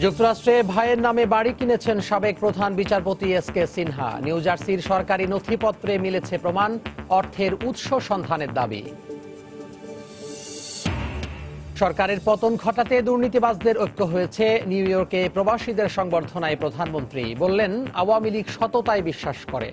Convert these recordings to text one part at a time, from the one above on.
যুক্তরাষ্ট্রে ভাইয়ের নামে বাড়ি কিনেছেন সাবেক প্রধান বিচারপতি এসকে সিনহা। নিউ জার্সির সরকারি নথিপত্রে মিলেছে প্রমাণ, অর্থের উৎস সন্ধানের দাবি। সরকারের পতন ঘটাতে দুর্নীতিবাজদের ঐক্য হয়েছে। নিউ ইয়র্কে প্রবাসীদের সংবর্ধনায় প্রধানমন্ত্রী বললেন, আওয়ামী লীগ সততায় বিশ্বাস করে।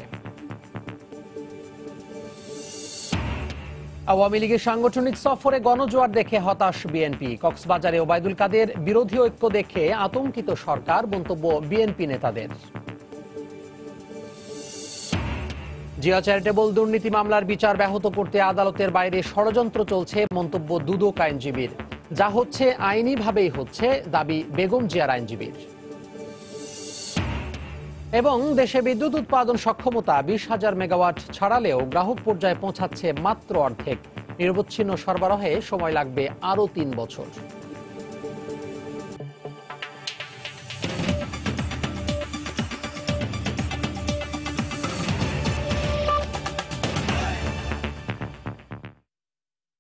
আওয়ামী লীগের সাংগঠনিক সফরে গণজোয়ার দেখে হতাশ বিএনপি। কক্সবাজারে ওবায়দুল কাদের বিরোধী ঐক্য দেখে আতঙ্কিত সরকার, মন্তব্য বিএনপি নেতাদের। জিয়া চ্যারিটেবল দুর্নীতি মামলার বিচার ব্যাহত করতে আদালতের বাইরে ষড়যন্ত্র চলছে, মন্তব্য দুদক আইনজীবীর। যা হচ্ছে আইনিভাবেই হচ্ছে, দাবি বেগম জিয়ার আইনজীবীর। এবং দেশে বিদ্যুৎ উৎপাদন সক্ষমতা 20,000 মেগাওয়াট ছাড়ালেও গ্রাহক পর্যায়ে পৌঁছাচ্ছে মাত্র অর্ধেক। নিরবচ্ছিন্ন সরবরাহে সময় লাগবে আরও 3 বছর।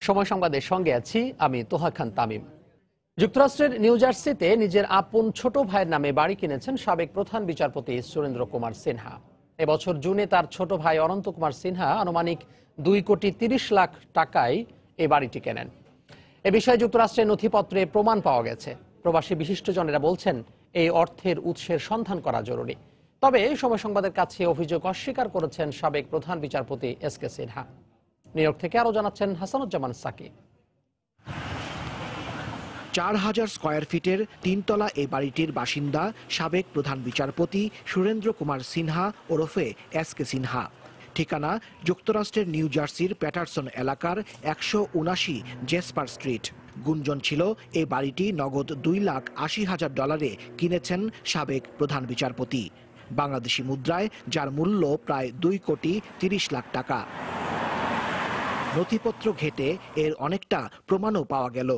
সময় সংবাদের সঙ্গে আছি আমি তোহা খান তামিম। যুক্তরাষ্ট্রের নিউ জার্সিতে নিজের আপন ছোট ভাইয়ের নামে বাড়ি কিনেছেন সাবেক প্রধান বিচারপতি সুরেন্দ্র কুমার সিনহা। এবছর জুনে তার ছোট ভাই অনন্ত কুমার সিনহা আনুমানিক 2,30,00,000 টাকায় এই বাড়িটি কেনেন। এ বিষয়ে যুক্তরাষ্ট্রের নথিপত্রে প্রমাণ পাওয়া গেছে। প্রবাসী বিশিষ্টজনেরা বলছেন, এই অর্থের উৎসের সন্ধান করা জরুরি। তবে সময় সংবাদের কাছে অভিযোগ অস্বীকার করেছেন সাবেক প্রধান বিচারপতি এসকে সিনহা। নিউ ইয়র্ক থেকে আরো জানাচ্ছেন হাসানুজ্জামান সাকি। 4,000 স্কয়ার ফিটের 3তলা এই বাড়িটির বাসিন্দা সাবেক প্রধান বিচারপতি সুরেন্দ্র কুমার সিনহা ওরফে এসকে সিনহা। ঠিকানা যুক্তরাষ্ট্রের নিউ জার্সির প্যাটারসন এলাকার 179 জেসপার স্ট্রিট। গুঞ্জন ছিল এই বাড়িটি নগদ $2,80,000 কিনেছেন সাবেক প্রধান বিচারপতি, বাংলাদেশি মুদ্রায় যার মূল্য প্রায় $2,30,00,000 টাকা। নথিপত্র ঘেঁটে এর অনেকটা প্রমাণও পাওয়া গেল।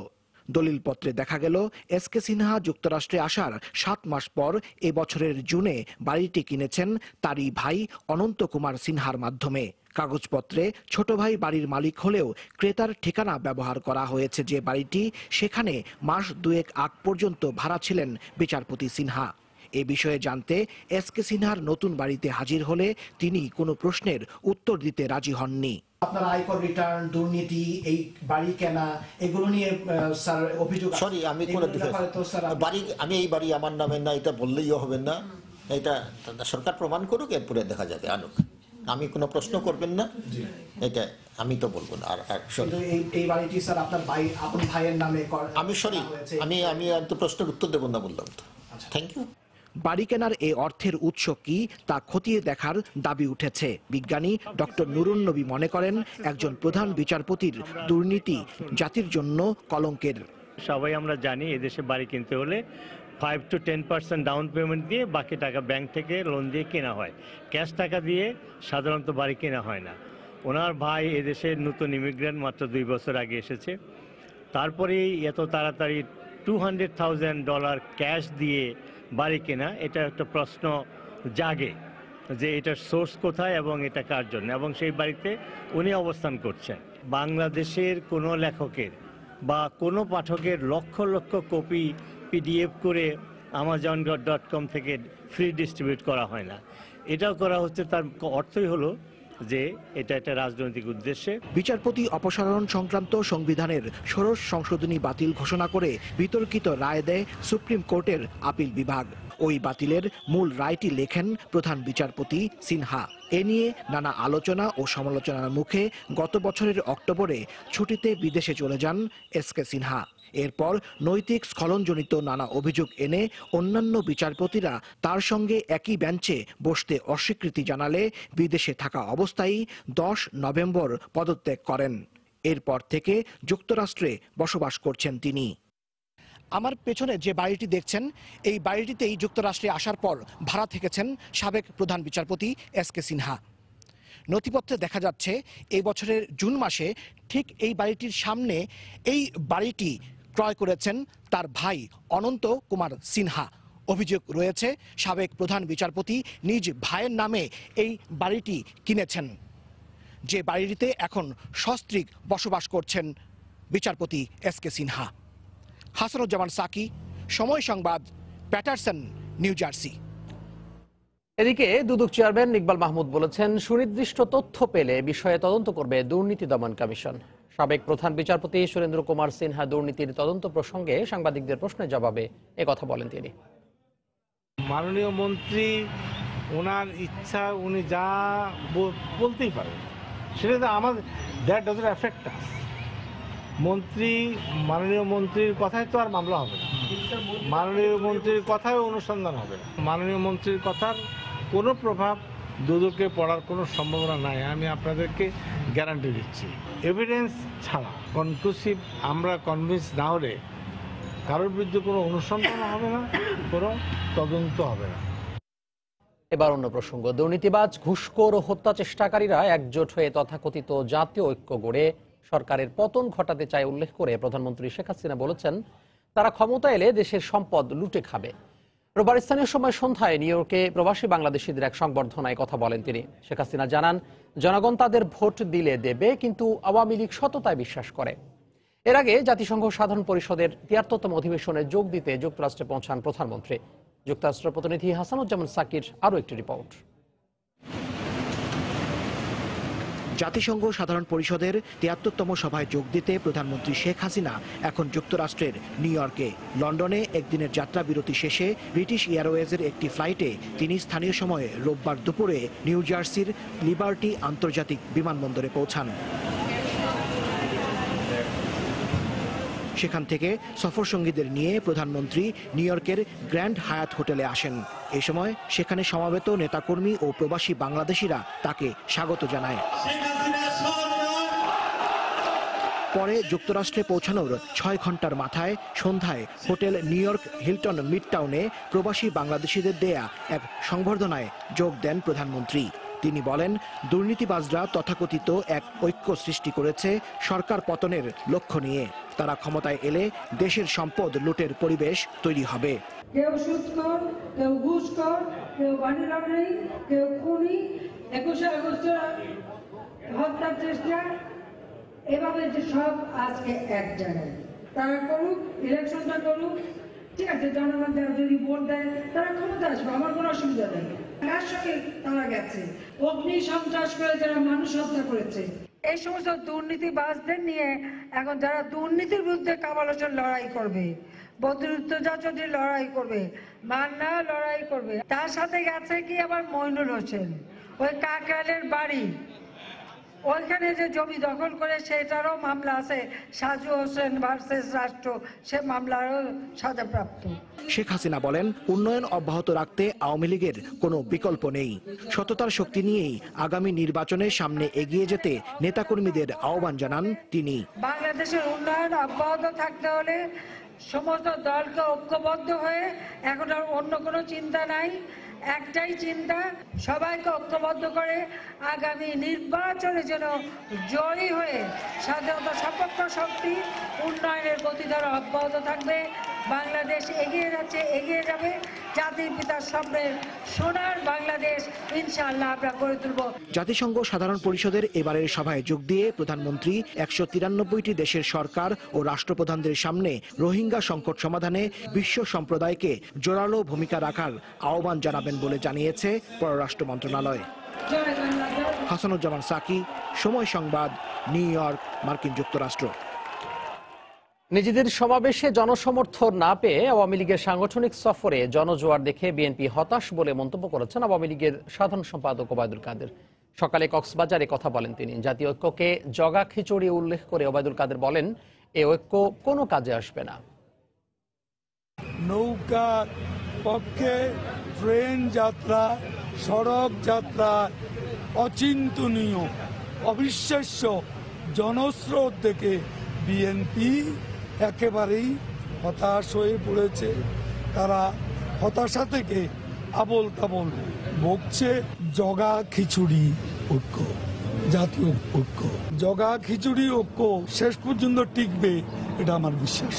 দলিলপত্রে দেখা গেল, এসকে সিনহা যুক্তরাষ্ট্রে আসার 7 মাস পর এবছরের জুনে বাড়িটি কিনেছেন তারই ভাই অনন্ত কুমার সিনহার মাধ্যমে। কাগজপত্রে ছোট ভাই বাড়ির মালিক হলেও ক্রেতার ঠিকানা ব্যবহার করা হয়েছে যে বাড়িটি, সেখানে মাস 2 আগ পর্যন্ত ভাড়া ছিলেন বিচারপতি সিনহা। এ বিষয়ে জানতে এসকে সিনহার নতুন বাড়িতে হাজির হলে তিনি কোনো প্রশ্নের উত্তর দিতে রাজি হননি। আপনার আয়কর রিটার্ন, দুর্নীতি, এই বাড়ি কেনা, এগুলো নিয়ে স্যার অভিযোগ। সরি, আমি কোনো বাড়ি, আমি এই বাড়ি আমার নামে না, এটা বললেই হবে না। এটা সরকার প্রমাণ করুক, এরপরে দেখা যাবে, আনুক। আমি কোনো প্রশ্ন করবেন না, এটা আমি তো বলবো না। আর এই বাড়িটি স্যার আপনার ভাই, আপন ভাইয়ের নামে। আমি সরি, আমি তো প্রশ্নের উত্তর দেব না বললাম তো। Thank you. বাড়ি কেনার এই অর্থের উৎস কি তা খতিয়ে দেখার দাবি উঠেছে। বিজ্ঞানী ডক্টর নুরুন নবী মনে করেন, একজন প্রধান বিচারপতির দুর্নীতি জাতির জন্য কলঙ্কের। সবাই আমরা জানি, এদেশে বাড়ি কিনতে হলে 5 to 10% ডাউন পেমেন্ট দিয়ে বাকি টাকা ব্যাংক থেকে লোন দিয়ে কেনা হয়। ক্যাশ টাকা দিয়ে সাধারণত বাড়ি কেনা হয় না। ওনার ভাই এদেশের নতুন ইমিগ্রেন্ট, মাত্র 2 বছর আগে এসেছে। তারপরেই এত তাড়াতাড়ি $200,000 ক্যাশ দিয়ে বাড়ি কেনা, এটা একটা প্রশ্ন জাগে যে এটার সোর্স কোথায় এবং এটা কার জন্য, এবং সেই বাড়িতে উনি অবস্থান করছেন। বাংলাদেশের কোনো লেখকের বা কোনো পাঠকের লক্ষ লক্ষ কপি PDF করে amazon.com থেকে ফ্রি ডিস্ট্রিবিউট করা হয় না। এটাও করা হচ্ছে, তার অর্থই হলো যে এটা একটা রাজনৈতিক উদ্দেশ্যে। বিচারপতি অপসারণ সংক্রান্ত সংবিধানের ষোড়শ সংশোধনী বাতিল ঘোষণা করে বিতর্কিত রায় দেয় সুপ্রিম কোর্টের আপিল বিভাগ। ওই বাতিলের মূল রায়টি লেখেন প্রধান বিচারপতি সিনহা। এ নিয়ে নানা আলোচনা ও সমালোচনার মুখে গত বছরের অক্টোবরে ছুটিতে বিদেশে চলে যান এসকে সিনহা। এরপর নৈতিক স্খলনজনিত নানা অভিযোগ এনে অন্যান্য বিচারপতিরা তার সঙ্গে একই বেঞ্চে বসতে অস্বীকৃতি জানালে বিদেশে থাকা অবস্থায় 10 নভেম্বর পদত্যাগ করেন। এরপর থেকে যুক্তরাষ্ট্রে বসবাস করছেন তিনি। আমার পেছনে যে বাড়িটি দেখছেন, এই বাড়িটিতেই যুক্তরাষ্ট্রে আসার পর ভাড়া থেকেছেন সাবেক প্রধান বিচারপতি এসকে সিনহা। নথিপত্রে দেখা যাচ্ছে, এই বছরের জুন মাসে ঠিক এই বাড়িটির সামনে এই বাড়িটি ক্রয় করেছেন তার ভাই অনন্ত কুমার সিনহা। অভিযোগ রয়েছে, সাবেক প্রধান বিচারপতি নিজ ভাইয়ের নামে এই বাড়িটি কিনেছেন, যে বাড়িটিতে এখন সস্ত্রীক বসবাস করছেন বিচারপতি এসকে সিনহা। হাসানুজ্জামান সাকি, সময় সংবাদ, প্যাটারসন, নিউ জার্সি। এদিকে দুদক চেয়ারম্যান ইকবাল মাহমুদ বলেছেন, সুনির্দিষ্ট তথ্য পেলে বিষয়ে তদন্ত করবে দুর্নীতি দমন কমিশন। সাবেক প্রধান বিচারপতি সুরেন্দ্র কুমার সিনহা দুর্নীতির তদন্ত প্রসঙ্গে সাংবাদিকদের প্রশ্নের জবাবে একথা বলেন তিনি। মাননীয় মন্ত্রী ওনার ইচ্ছা উনি যা বলতেই পারেন, সেটা তো আমাদের দ্যাট ডাজন্ট অ্যাফেক্ট আস। মাননীয় মন্ত্রীর কথায় তো আর মামলা হবে না, মাননীয় মন্ত্রীর কথায় অনুসন্ধান হবে না। মাননীয় মন্ত্রীর কথার কোনো প্রভাব দুদকে পড়ার কোনো সম্ভাবনা নাই, আমি আপনাদেরকে গ্যারান্টি দিচ্ছি। এভিডেন্স ছাড়া কনক্লুসিভ আমরা কনভিন্স না হলে কারোর বিরুদ্ধে কোনো অনুসন্ধান হবে না, কোনো তদন্ত হবে না। এবার অন্য প্রসঙ্গ, দুর্নীতিবাজ, ঘুষখোর ও হত্যা চেষ্টাকারীরা একজোট হয়ে তথাকথিত জাতীয় ঐক্য গড়ে সরকারের পতন ঘটাতে চায় উল্লেখ করে প্রধানমন্ত্রী শেখ হাসিনা বলেছেন, তারা ক্ষমতা এলে দেশের সম্পদ লুটে খাবে। রোববার স্থানীয় সময় সন্ধ্যায় নিউ ইয়র্কে প্রবাসী বাংলাদেশিদের এক সংবর্ধনায় কথা বলেন তিনি। শেখ হাসিনা জানান, জনগণ তাদের ভোট দিলে দেবে, কিন্তু আওয়ামী লীগ সততায় বিশ্বাস করে। এর আগে জাতিসংঘ সাধারণ পরিষদের ৭৩তম অধিবেশনে যোগ দিতে যুক্তরাষ্ট্রে পৌঁছান প্রধানমন্ত্রী। যুক্তরাষ্ট্র প্রতিনিধি হাসানুজ্জামান সাকির আরও একটি রিপোর্ট। জাতিসংঘ সাধারণ পরিষদের ৭৩তম সভায় যোগ দিতে প্রধানমন্ত্রী শেখ হাসিনা এখন যুক্তরাষ্ট্রের নিউ ইয়র্কে। লন্ডনে একদিনের যাত্রা বিরতি শেষে ব্রিটিশ এয়ারওয়েজের একটি ফ্লাইটে তিনি স্থানীয় সময়ে রোববার দুপুরে নিউ জার্সির লিবার্টি আন্তর্জাতিক বিমানবন্দরে পৌঁছান। সেখান থেকে সফরসঙ্গীদের নিয়ে প্রধানমন্ত্রী নিউ ইয়র্কের গ্র্যান্ড হায়াত হোটেলে আসেন। এ সময় সেখানে সমবেত নেতাকর্মী ও প্রবাসী বাংলাদেশিরা তাকে স্বাগত জানায়। পরে যুক্তরাষ্ট্রে পৌঁছানোর ৬ ঘন্টার মাথায় সন্ধ্যায় হোটেল নিউ ইয়র্ক হিলটন মিডটাউনে প্রবাসী বাংলাদেশিদের দেয়া এক সংবর্ধনায় যোগ দেন প্রধানমন্ত্রী। তিনি বলেন, দুর্নীতিবাজরা তথাকথিত এক ঐক্য সৃষ্টি করেছে সরকার পতনের লক্ষ্য নিয়ে। তারা ক্ষমতায় এলে দেশের সম্পদ লুটের পরিবেশ তৈরি হবে। কেউ সুদখোর, কেউ ঘুষখোর, কেউ মানি লন্ডারিং, কেউ খুনি, ২১শে আগস্টের হত্যার চেষ্টা, এভাবে যে সব আজকে এক জায়গায়। তারা করুক, ইলেকশনটা করুক, ঠিক আছে, জনগণ যদি ভোট দেয় তারা ক্ষমতা আসবে, আমার কোনো অসুবিধা নেই। কার সঙ্গে তারা গেছে? অগ্নি সন্ত্রাস করে যারা মানুষ হত্যা করেছে, এই সমস্ত দুর্নীতিবাজদের নিয়ে এখন যারা দুর্নীতির বিরুদ্ধে কামাল হোসেন লড়াই করবে, বদরুদ্দোজা চৌধুরী লড়াই করবে, মান্না লড়াই করবে, তার সাথে গেছে কি আবার মইনুল হোসেন, ওই কাকরাইলের বাড়ি, ওইখানে যে জমি দখল করে সেটারও মামলা আছে, সাজু হোসেন ভার্সেস রাষ্ট্র, সে মামলারও সাজাপ্রাপ্ত। শেখ হাসিনা বলেন, উন্নয়ন অব্যাহত রাখতে আওয়ামী লীগের কোনো বিকল্প নেই। সততার শক্তি নিয়েই আগামী নির্বাচনের সামনে এগিয়ে যেতে নেতাকর্মীদের আহ্বান জানান তিনি। বাংলাদেশের উন্নয়ন অব্যাহত থাকতে হলে সমস্ত দলকে ঐক্যবদ্ধ হয়ে, এখন আর অন্য কোনো চিন্তা নাই, একটাই চিন্তা, সবাইকে ঐক্যবদ্ধ করে আগামী নির্বাচনে যেন জয়ী হয়ে স্বাধীনতা সপক্ষ শক্তি উন্নয়নের গতিধারা অব্যাহত থাকবে। বাংলাদেশ এগিয়ে যাচ্ছে, এগিয়ে যাবে, জাতির পিতার স্বপ্নের সোনার বাংলাদেশ ইনশাআল্লাহ আমরা গড়ে তুলব। জাতিসংঘ সাধারণ পরিষদের এবারের সভায় যোগ দিয়ে প্রধানমন্ত্রী ১৯৩টি দেশের সরকার ও রাষ্ট্রপ্রধানদের সামনে রোহিঙ্গা সংকট সমাধানে বিশ্ব সম্প্রদায়কে জোরালো ভূমিকা রাখার আহ্বান জানাবেন বলে জানিয়েছে পররাষ্ট্র মন্ত্রণালয়। হাসানুজ্জামান সাকি, সময় সংবাদ, নিউ ইয়র্ক, মার্কিন যুক্তরাষ্ট্র। নিজেদের সমাবেশে জনসমর্থন না পেয়ে আওয়ামী লীগের সাংগঠনিক সফরে জনজোয়ার দেখে বিএনপি হতাশ বলে মন্তব্য করেছেন আওয়ামী লীগের সাধারণ সম্পাদক ওবায়দুল কাদের। সকালে কক্সবাজারে কথা বলেন তিনি। জাতীয় ঐক্যকে জগা খিচুড়ি উল্লেখ করে ওবায়দুল কাদের বলেন, এ ঐক্য কোনো কাজে আসবে না। নৌকার পক্ষে ট্রেন যাত্রা, সড়ক যাত্রা, অচিন্তনীয় অবিশ্বাস্য জনস্রোত দেখে বিএনপি একেবারেই হতাশ হয়ে পড়েছে। তারা হতাশা থেকে আবল তাবল বকছে। জগা খিচুড়ি ঐক্য, জাতীয় ঐক্য, জগা খিচুড়ি ঐক্য শেষ পর্যন্ত টিকবে, এটা আমার বিশ্বাস।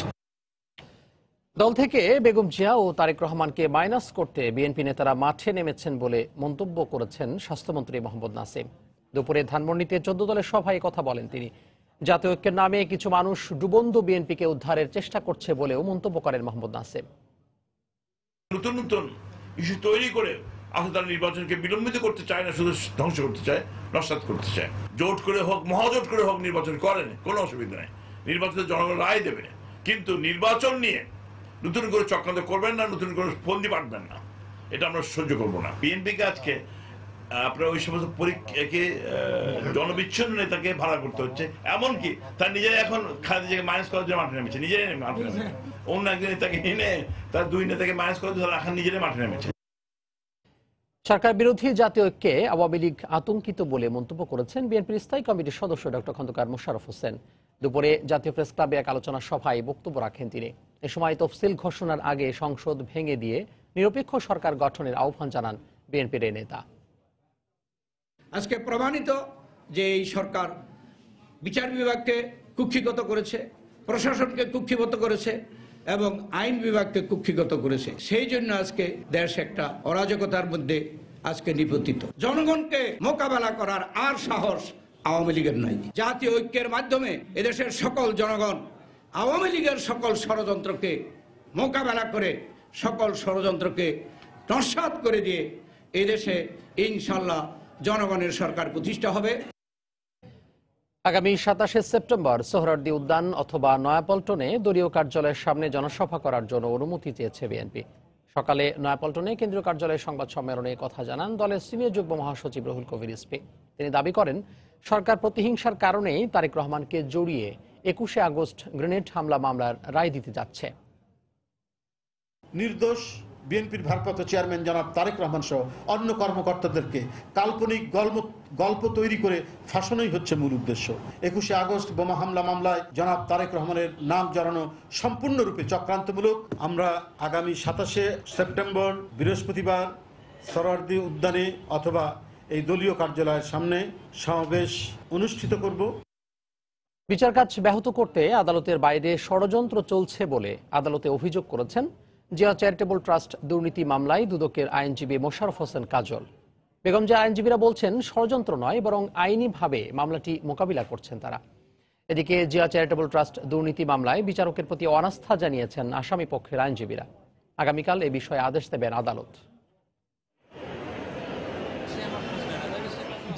দল থেকে বেগম জিয়া ও তারেক রহমানকে মাইনাস করতে বিএনপি নেতারা মাঠে নেমেছেন বলে মন্তব্য করেছেন স্বাস্থ্যমন্ত্রী মোহাম্মদ নাসিম। দুপুরে ধানমন্ডিতে ১৪ দলের সভায় কথা বলেন তিনি। জাতীয় ঐক্যের নামে কিছু মানুষ ডুবন্ত বিএনপিকে উদ্ধারের চেষ্টা করছে বলেও মন্তব্য করেন মোহাম্মদ নাসিম। নতুন নতুন ইস্যু তৈরি করে আসলে তারা নির্বাচনকে বিলম্বিত করতে চায় না, শুধু ধ্বংস করতে চায়, নস্যাৎ করতে চায়। জোট করে হোক, মহাজোট করে হোক নির্বাচন করেন, কোনো অসুবিধা নেই, নির্বাচনে জনগণ রায় দেবে। কিন্তু নির্বাচন নিয়ে নতুন করে চক্রান্ত করবেন না, নতুন করে ফন্দি পাঠবেন না, এটা আমরা সহ্য করবো না। বিএনপিকে আজকে আপনার ওই সমস্ত পরীক্ষাকে জনবিচ্ছিন্ন নেতাকে ভাড়া করতে হচ্ছে, এমনকি তার নিজেরাই এখন খালেদা জিয়াকে মাইনাস করার জন্য মাঠে নেমেছে, নিজেরাই মাঠে নেমেছে। অন্য একজন নেতাকে এনে তার দুই নেতাকে মাইনাস করার জন্য এখন নিজেরাই মাঠে নেমেছে। সরকার বিরোধী জাতীয় ঐক্যে আওয়ামী লীগ আতঙ্কিত বলে মন্তব্য করেছেন বিএনপির স্থায়ী কমিটির সদস্য ডক্টর খন্দকার মোশাররফ হোসেন। দুপুরে জাতীয় প্রেস ক্লাবে এক আলোচনা সভায় বক্তব্য রাখেন তিনি। এ সময় তফসিল ঘোষণার আগে সংসদ ভেঙে দিয়ে নিরপেক্ষ সরকার গঠনের আহ্বান জানান বিএনপির এই নেতা। আজকে প্রমাণিত যে এই সরকার বিচার বিভাগকে কুক্ষিগত করেছে, প্রশাসনকে কুক্ষিগত করেছে এবং আইন বিভাগকে কুক্ষিগত করেছে। সেই জন্য আজকে দেশ একটা অরাজকতার মধ্যে আজকে নিপতিত। জনগণকে মোকাবেলা করার আর সাহস আওয়ামী লীগের নাই। জাতীয় ঐক্যের মাধ্যমে এদেশের সকল জনগণ আওয়ামী লীগের সকল ষড়যন্ত্রকে মোকাবেলা করে, সকল ষড়যন্ত্রকে নস্যাৎ করে দিয়ে এদেশে ইনশাল্লাহ জনগণের সরকার প্রতিষ্ঠা হবে। আগামী 27 সেপ্টেম্বর সোহরাওয়ার্দী উদ্যান অথবা নয়াপল্টনে দলীয় কার্যালয়ের সামনে জনসভা করার জন্য অনুমতি চেয়েছে বিএনপি। সকালে নয়াপল্টনে কেন্দ্রীয় কার্যালয়ের সংবাদ সম্মেলনে কথা জানান দলের সিনিয়র যুগ্ম মহাসচিব রুহুল কবির রিজভী। তিনি দাবি করেন, সরকার প্রতিহিংসার কারণেই তারেক রহমানকে জড়িয়ে 21শে আগস্ট গ্রেনেড হামলা মামলার রায় দিতে যাচ্ছে। নির্দোষ বিএনপির ভারপ্রাপ্ত চেয়ারম্যান জনাব তারেক রহমান সহ অন্য কর্মকর্তাদেরকে কাল্পনিক গল্প তৈরি করে ফাঁসানোই হচ্ছে মূল উদ্দেশ্য। 21শে আগস্ট বোমা হামলা মামলায় জনাব তারেক রহমানের নাম জড়ানো সম্পূর্ণরূপে চক্রান্তমূলক। আমরা আগামী 27শে সেপ্টেম্বর বৃহস্পতিবার সোহরাওয়ার্দী উদ্যানে অথবা এই দলীয় কার্যালয়ের সামনে সমাবেশ অনুষ্ঠিত করব। বিচার কাজ ব্যাহত করতে আদালতের বাইরে ষড়যন্ত্র চলছে বলে আদালতে অভিযোগ করেছেন জিয়া চ্যারিটেবল ট্রাস্ট দুর্নীতি মামলায় দুদকের আইনজীবী মোশাররফ হোসেন কাজল। বেগম জিয়া আইনজীবীরা বলছেন, ষড়যন্ত্র নয় বরং আইনিভাবে মামলাটি মোকাবিলা করছেন তারা। এদিকে জিয়া চ্যারিটেবল ট্রাস্ট দুর্নীতি মামলায় বিচারকের প্রতি অনাস্থা জানিয়েছেন আসামি পক্ষের আইনজীবীরা। আগামীকাল এ বিষয়ে আদেশ দেবেন আদালত।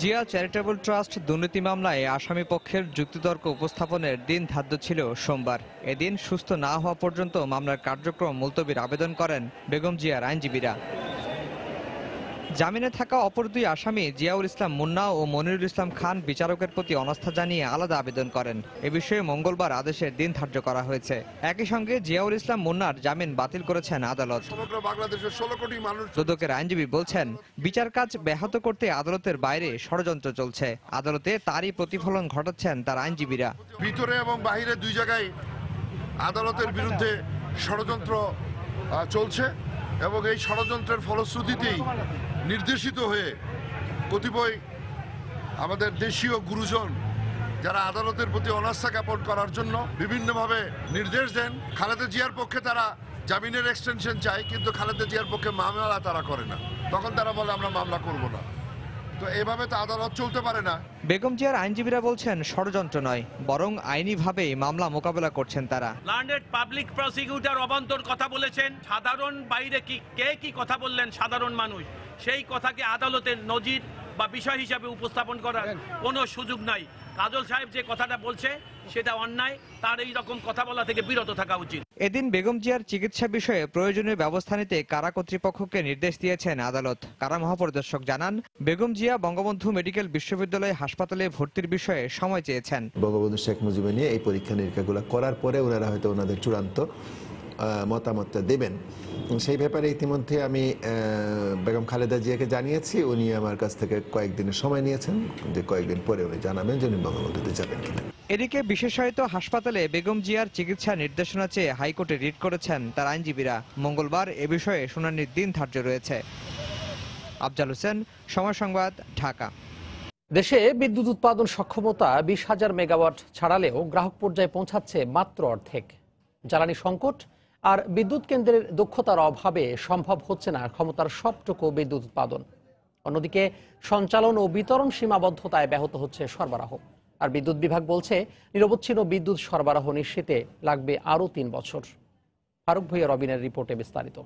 জিয়া চ্যারিটেবল ট্রাস্ট দুর্নীতি মামলায় আসামি পক্ষের যুক্তিতর্ক উপস্থাপনের দিন ধার্য ছিল সোমবার। এদিন সুস্থ না হওয়া পর্যন্ত মামলার কার্যক্রম মুলতবির আবেদন করেন বেগম জিয়ার আইনজীবীরা। জামিনে থাকা অপর দুই আসামি জিয়াউল ইসলাম মুন্না ও মনিরুল ইসলাম খান বিচারকের প্রতি অনাস্থা জানিয়ে আলাদা আবেদন করেন। এ বিষয়ে মঙ্গলবার আদেশের দিন ধার্য করা হয়েছে। একই সঙ্গে জিয়াউল ইসলাম মুন্নার জামিন বাতিল করেছেন আদালত। দুদকের আইনজীবী বলছেন, বিচার কাজ ব্যাহত করতে আদালতের বাইরে ষড়যন্ত্র চলছে। আদালতে তারই প্রতিফলন ঘটাচ্ছেন তার আইনজীবীরা। ভিতরে এবং বাহিরে দুই জায়গায় আদালতের বিরুদ্ধে ষড়যন্ত্র চলছে এবং এই ষড়যন্ত্রের ফলশ্রুতিতেই নির্দেশিত হয়ে কতিপয় আমাদের দেশীয় গুরুজন যারা আদালতের প্রতি অনাস্থা জ্ঞাপন করার জন্য বিভিন্নভাবে নির্দেশ দেন। খালেদা জিয়ার পক্ষে তারা জামিনের এক্সটেনশন চায়, কিন্তু খালেদা জিয়ার পক্ষে মামলা তারা করে না। তখন তারা বলে আমরা মামলা করব না। তো এভাবে তো আদালত চলতে পারে না। বেগম জিয়ার আইনজীবীরা বলছেন, ষড়যন্ত্র নয় বরং আইনিভাবেই মামলা মোকাবেলা করছেন তারা। লার্নেড পাবলিক প্রসিকিউটর অবান্তর কথা বলেছেন। সাধারণ বাইরে কি কথা বললেন সাধারণ মানুষ, সেই কথাকে আদালতের নজির বা বিষয় হিসাবে উপস্থাপন করার কোনো সুযোগ নাই। কাজল সাহেব যে কথাটা বলছে সেটা অন্যায়, তার এই রকম কথা বলা থেকে বিরত থাকা উচিত। এদিন বেগম জিয়ার চিকিৎসা বিষয়ে প্রয়োজনীয় ব্যবস্থা নিতে কারা কর্তৃপক্ষকে নির্দেশ দিয়েছেন আদালত। কারা মহাপরিদর্শক জানান, বেগম জিয়া বঙ্গবন্ধু মেডিকেল বিশ্ববিদ্যালয় হাসপাতালে ভর্তির বিষয়ে সময় চেয়েছেন। বঙ্গবন্ধু শেখ মুজিবুর নিয়ে এই পরীক্ষা নিরীক্ষাগুলো করার পরে ওনারা হয়তো ওনাদের চূড়ান্ত মতামতটা দেবেন। সেই ব্যাপারে ইতিমধ্যে আমি বেগম খালেদা জিয়াকে জানিয়েছি। উনি আমার কাছ থেকে কয়েকদিনের সময় নিয়েছেন, যে কয়েকদিন পরে উনি জানাবেন যে উনি বঙ্গবন্ধুতে যাবেন কিনা। এদিকে বিশেষায়িত হাসপাতালে বেগম জিয়ার চিকিৎসা নির্দেশনা চেয়ে হাইকোর্টে রিট করেছেন তার আইনজীবীরা। মঙ্গলবার এ বিষয়ে শুনানির দিন ধার্য রয়েছে। আফজাল হোসেন, সময় সংবাদ, ঢাকা। দেশে বিদ্যুৎ উৎপাদন সক্ষমতা 20,000 মেগাওয়াট ছাড়ালেও গ্রাহক পর্যায়ে পৌঁছাচ্ছে মাত্র অর্ধেক। জ্বালানি সংকট আর বিদ্যুৎ কেন্দ্রের দক্ষতার অভাবে সম্ভব হচ্ছে না ক্ষমতার সবটুকু বিদ্যুৎ উৎপাদন। অন্যদিকে সঞ্চালন ও বিতরণ সীমাবদ্ধতায় ব্যাহত হচ্ছে সরবরাহ। আর বিদ্যুৎ বিভাগ বলছে, নিরবচ্ছিন্ন বিদ্যুৎ সরবরাহ নিশ্চিতে লাগবে আরও 3 বছর। ফারুক ভূঁইয়া রবিনের রিপোর্টে বিস্তারিত।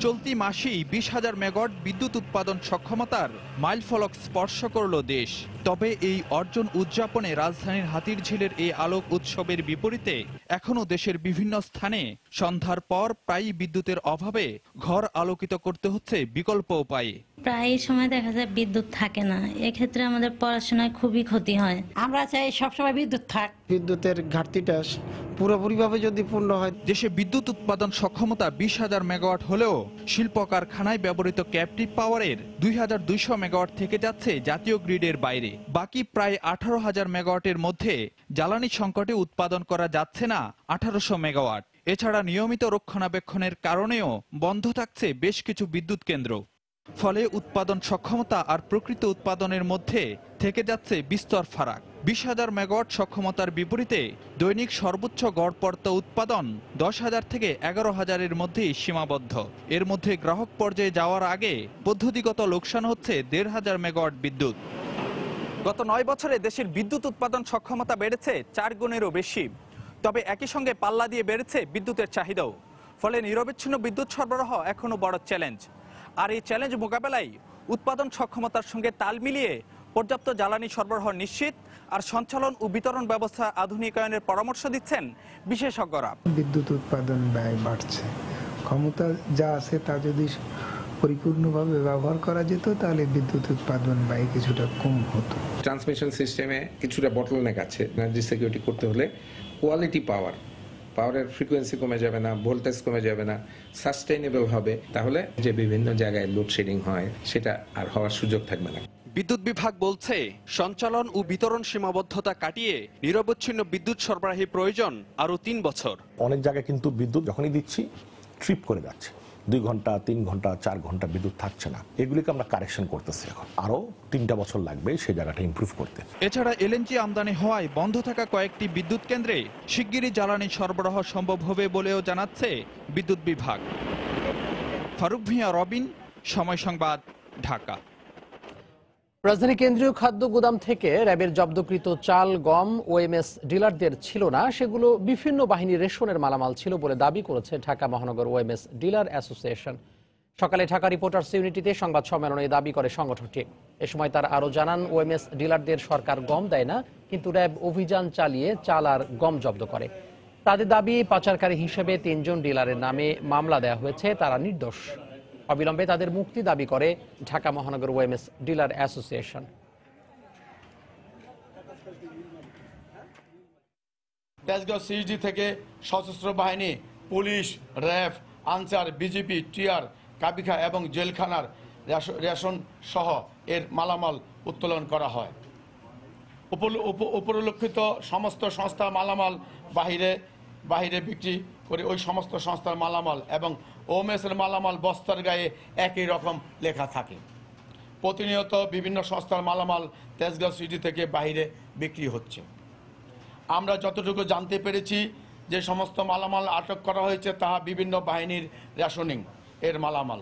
চলতি মাসেই 20,000 মেগাওয়াট বিদ্যুৎ উৎপাদন সক্ষমতার মাইলফলক স্পর্শ করল দেশ। তবে এই অর্জন উদযাপনে রাজধানীর হাতিরঝিলের এই আলোক উৎসবের বিপরীতে এখনো দেশের বিভিন্ন স্থানে সন্ধ্যার পর প্রায়ই বিদ্যুতের অভাবে ঘর আলোকিত করতে হচ্ছে বিকল্প উপায়ে। প্রায় সময় দেখা যায় বিদ্যুৎ থাকে না, এক্ষেত্রে আমাদের পড়াশোনায় খুবই ক্ষতি হয়। আমরা চাই সবসময় বিদ্যুৎ থাক। বিদ্যুতের ঘাটতিটা পুরোপুরিভাবে যদি পূর্ণ হয়। দেশে বিদ্যুৎ উৎপাদন সক্ষমতা 20,000 মেগাওয়াট হলেও শিল্প কারখানায় ব্যবহৃত ক্যাপটিভ পাওয়ারের 2,200 মেগাওয়াট থেকে যাচ্ছে জাতীয় গ্রিডের বাইরে। বাকি প্রায় 18,000 মেগাওয়াটের মধ্যে জ্বালানি সংকটে উৎপাদন করা যাচ্ছে না 1800 মেগাওয়াট। এছাড়া নিয়মিত রক্ষণাবেক্ষণের কারণেও বন্ধ থাকছে বেশ কিছু বিদ্যুৎ কেন্দ্র। ফলে উৎপাদন সক্ষমতা আর প্রকৃত উৎপাদনের মধ্যে থেকে যাচ্ছে বিস্তর ফারাক। 20,000 মেগাওয়াট সক্ষমতার বিপরীতে দৈনিক সর্বোচ্চ গড়পড়তা উৎপাদন 10,000 থেকে 11,000-এর মধ্যেই সীমাবদ্ধ। এর মধ্যে গ্রাহক পর্যায়ে যাওয়ার আগে পদ্ধতিগত লোকসান হচ্ছে 1,500 মেগাওয়াট বিদ্যুৎ। গত 9 বছরে দেশের বিদ্যুৎ উৎপাদন সক্ষমতা বেড়েছে 4 গুণেরও বেশি। তবে একই সঙ্গে পাল্লা দিয়ে বেড়েছে বিদ্যুতের চাহিদাও। ফলে নিরবিচ্ছিন্ন বিদ্যুৎ সরবরাহ এখনো বড় চ্যালেঞ্জ। আর এই চ্যালেঞ্জ মোকাবেলায় উৎপাদন সক্ষমতার সঙ্গে তাল মিলিয়ে পর্যাপ্ত জ্বালানি সরবরাহ নিশ্চিত আর সঞ্চালন ও বিতরণ ব্যবস্থা আধুনিকায়নের পরামর্শ দিচ্ছেন বিশেষজ্ঞরা। বিদ্যুৎ উৎপাদন ব্যয় বাড়ছে, ক্ষমতা যা আছে তা যদি পরিপূর্ণভাবে ব্যবহার করা যেত তাহলে বিদ্যুৎ উৎপাদন ব্যয় কিছুটা কম হতো। ট্রান্সমিশন সিস্টেমে কিছুটা বটলনেক আছে। এনার্জি সিকিউরিটি করতে হলে কোয়ালিটি পাওয়ারের ফ্রিকোয়েন্সি কমে যাবে না, ভোল্টেজ কমে যাবে না, সাস্টেইনেবল হবে। তাহলে যে বিভিন্ন জায়গায় লোডশেডিং হয় সেটা আর হওয়ার সুযোগ থাকবে না। বিদ্যুৎ বিভাগ বলছে সঞ্চালন ও বিতরণ সীমাবদ্ধতা কাটিয়ে নিরবচ্ছিন্ন বিদ্যুৎ সরবরাহের প্রয়োজন আরো 3 বছর। অনেক জায়গায় কিন্তু বিদ্যুৎ যখনই দিচ্ছি ট্রিপ করে যাচ্ছে, 2 ঘন্টা 3 ঘন্টা 4 ঘন্টা বিদ্যুৎ থাকছে না। এগুলিকে আমরা কারেকশন করতেছি, এখন আরো 3টা বছর লাগবে সেই জায়গাটা ইমপ্রুভ করতে। এছাড়া এলএনজি আমদানি হওয়ায় বন্ধ থাকা কয়েকটি বিদ্যুৎ কেন্দ্রে শিগগিরই জ্বালানি সরবরাহ সম্ভব হবে বলেও জানাচ্ছে বিদ্যুৎ বিভাগ। ফারুক ভূঁইয়া, রবিন, সময় সংবাদ, ঢাকা। রাজধানী কেন্দ্রীয় খাদ্য গুদাম থেকে র্যাবের জব্দকৃত চাল, গম ওএমএস ডিলারদের ছিল না, সেগুলো বিভিন্ন বাহিনীর রেশনের মালামাল ছিল বলে দাবি করেছে ঢাকা মহানগর ওএমএস ডিলার অ্যাসোসিয়েশন। সকালে ঢাকা রিপোর্টার্স ইউনিটিতে সংবাদ সম্মেলনে দাবি করে সংগঠনটি। এ সময় তারা আরও জানান, ওএমএস ডিলারদের সরকার গম দেয় না, কিন্তু র্যাব অভিযান চালিয়ে চাল আর গম জব্দ করে। তাদের দাবি, পাচারকারী হিসেবে 3 জন ডিলারের নামে মামলা দেওয়া হয়েছে, তারা নির্দোষ। অবিলম্বে তাদের মুক্তি দাবি করে ঢাকা মহানগর OMS dealer association. Tejgaon CSD থেকে সশস্ত্র বাহিনী, police, RAB, Ansar, BGP, TR, Kabikha এবং জেলখানার রেশন সহ এর মালামাল উত্তোলন করা হয়। উপরিলক্ষিত সমস্ত সংস্থা মালামাল বাহিরে বিক্রি করে ওই সমস্ত সংস্থার মালামাল এবং ওএমএসের মালামাল বস্তার গায়ে একই রকম লেখা থাকে। প্রতিনিয়ত বিভিন্ন সংস্থার মালামাল তেজগাঁও সিটি থেকে বাহিরে বিক্রি হচ্ছে। আমরা যতটুকু জানতে পেরেছি, যে সমস্ত মালামাল আটক করা হয়েছে তাহা বিভিন্ন বাহিনীর রেশনিং এর মালামাল।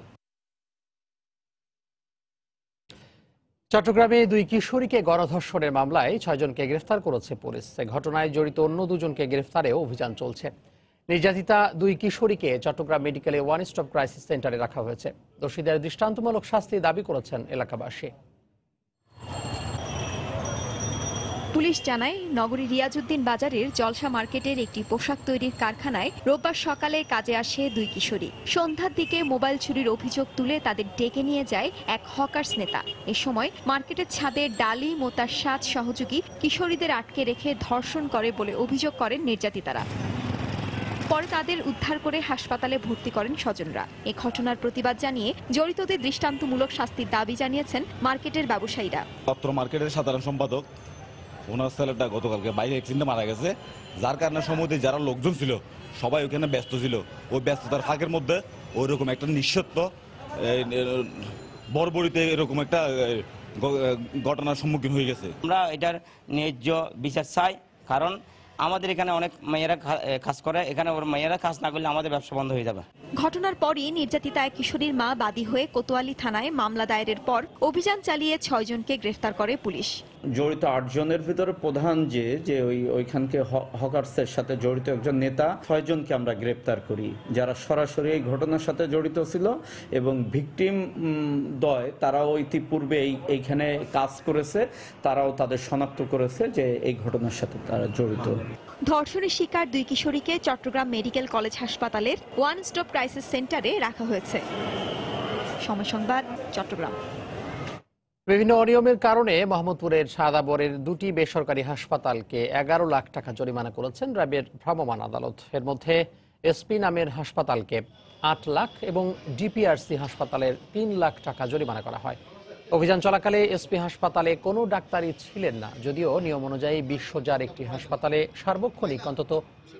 চট্টগ্রামে 2 কিশোরীকে গণধর্ষণের মামলায় 6 জনকে গ্রেফতার করেছে পুলিশ। ঘটনায় জড়িত অন্য 2 জনকে গ্রেফতারেও অভিযান চলছে। নির্যাতিতা 2 কিশোরীকে চট্টগ্রাম মেডিকেলে ওয়ান স্টপ ক্রাইসিস সেন্টারে রাখা হয়েছে। দোষীদের দৃষ্টান্তমূলক শাস্তি দাবি করেছেন এলাকাবাসী। পুলিশ জানায়, নগরীর রিয়াজউদ্দিন বাজারের জলসা মার্কেটের একটি পোশাক তৈরির কারখানায় রোববার সকালে কাজে আসে 2 কিশোরী। সন্ধ্যার দিকে মোবাইল চুরির অভিযোগ তুলে তাদের ডেকে নিয়ে যায় এক হকার্স নেতা। এ সময় মার্কেটের ছাদে ডালিম ও তার 7 সহযোগী কিশোরীদের আটকে রেখে ধর্ষণ করে বলে অভিযোগ করেন নির্যাতিতারা। পরে তাদের উদ্ধার করে হাসপাতালে ভর্তি করেন স্বজনরা। এই ঘটনার প্রতিবাদ জানিয়ে জড়িতদের দৃষ্টান্তমূলক শাস্তির দাবি জানিয়েছেন মার্কেটের ব্যবসায়ীরা। পত্র মার্কেটের সাধারণ সম্পাদক, ওনার ছেলেটা গতকালকে বাইরে অ্যাক্সিডেন্টে মারা গেছে, যার কারণে সমুদ্রে যারা লোকজন ছিল সবাই ওখানে ব্যস্ত ছিল। ওই ব্যস্ততার ফাঁকের মধ্যে ওই রকম একটা নিঃসত্ব বড়বড়িতে এরকম একটা ঘটনার সম্মুখীন হয়ে গেছে। আমরা এটার ন্যায্য বিচার চাই, কারণ আমাদের এখানে অনেক মেয়েরা কাজ করে, এখানে ওর মেয়েরা কাজ না করলে আমাদের ব্যবসা বন্ধ হয়ে যাবে। ঘটনার পরই নির্যাতিতা এক কিশোরীর মা বাদী হয়ে কোতোয়ালি থানায় মামলা দায়েরের পর অভিযান চালিয়ে 6 জনকে গ্রেফতার করে পুলিশ। জড়িত 8 জনের ভিতরে প্রধান যে ওইখানকে হকার্সের সাথে জড়িত একজন নেতা, 6 জনকে আমরা গ্রেপ্তার করি যারা সরাসরি এই ঘটনার সাথে জড়িত ছিল, এবং ভিকটিম দয় তারাও ইতিপূর্বে এইখানে কাজ করেছে, তারাও তাদের শনাক্ত করেছে যে এই ঘটনার সাথে তারা জড়িত। ধর্ষণের শিকার 2 কিশোরীকে চট্টগ্রাম মেডিকেল কলেজ হাসপাতালের ওয়ান স্টপ ক্রাইসিস সেন্টারে রাখা হয়েছে। সময় সংবাদ, চট্টগ্রাম। বিভিন্ন অনিয়মের কারণে মোহাম্মদপুরের সাদাবরের 2টি বেসরকারি হাসপাতালকে 11 লাখ টাকা জরিমানা করেছেন র্যাবের ভ্রাম্যমাণ আদালত। এর মধ্যে এসপি নামের হাসপাতালকে 8 লাখ এবং ডিপিআরসি হাসপাতালের 3 লাখ টাকা জরিমানা করা হয়। অভিযান চলাকালে এসপি হাসপাতালে কোনো ডাক্তারই ছিলেন না, যদিও নিয়ম অনুযায়ী বিশ্বজার একটি হাসপাতালে সার্বক্ষণিক অন্তত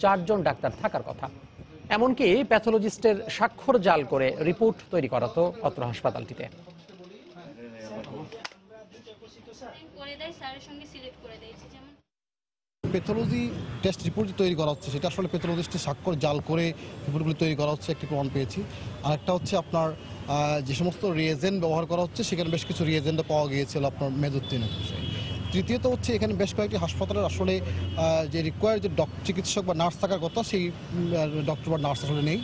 4 জন ডাক্তার থাকার কথা। এমনকি প্যাথোলজিস্টের স্বাক্ষর জাল করে রিপোর্ট তৈরি করা হতো অত্র হাসপাতালটিতে। প্যাথোলজি টেস্ট রিপোর্ট তৈরি করা হচ্ছে, সেটা আসলে প্যাথোলজিস্টের স্বাক্ষর জাল করে রিপোর্টগুলি তৈরি করা হচ্ছে, একটি প্রমাণ পেয়েছি। আরেকটা হচ্ছে আপনার যে সমস্ত রিয়েজেন্ট ব্যবহার করা হচ্ছে সেখানে বেশ কিছু রিয়েজেন্টও পাওয়া গিয়েছিল আপনার মেদুদ্দিনের বিষয়ে। তৃতীয়ত হচ্ছে এখানে বেশ কয়েকটি হাসপাতালের আসলে যে রিকোয়ার্ড যে চিকিৎসক বা নার্স থাকার কথা সেই ডক্টর বা নার্স আসলে নেই।